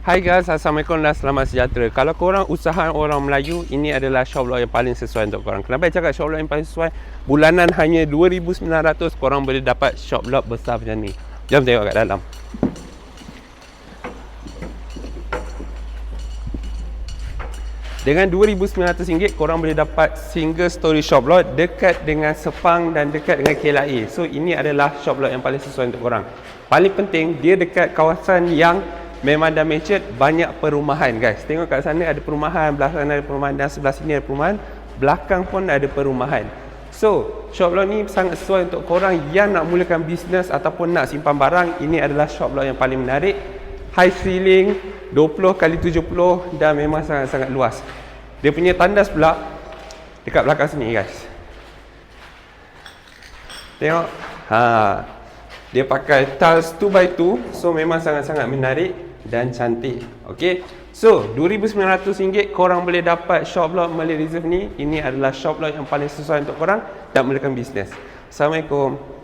Hai guys, Assalamualaikum dan selamat sejahtera. Kalau korang usaha orang Melayu, ini adalah shop log yang paling sesuai untuk korang. Kenapa saya cakap shop log yang paling sesuai? Bulanan hanya 2,900 korang boleh dapat shop log besar macam ni. Jom tengok kat dalam. Dengan RM2,900 korang boleh dapat single story shop lot dekat dengan Sepang dan dekat dengan KLIA. So ini adalah shop lot yang paling sesuai untuk korang. Paling penting dia dekat kawasan yang memang dah matured, banyak perumahan guys. Tengok kat sana ada perumahan, belah sana ada perumahan dan sebelah sini ada perumahan, belakang pun ada perumahan. So shop lot ni sangat sesuai untuk korang yang nak mulakan bisnes ataupun nak simpan barang. Ini adalah shop lot yang paling menarik. High ceiling 20x70 dan memang sangat-sangat luas. Dia punya tandas pula dekat belakang sini guys. Tengok. Dia pakai tiles 2x2. So memang sangat-sangat menarik dan cantik. Okey. So RM2,900 korang boleh dapat shop lot Malay Reserve ni. Ini adalah shop lot yang paling sesuai untuk korang nak mulakan bisnes. Assalamualaikum.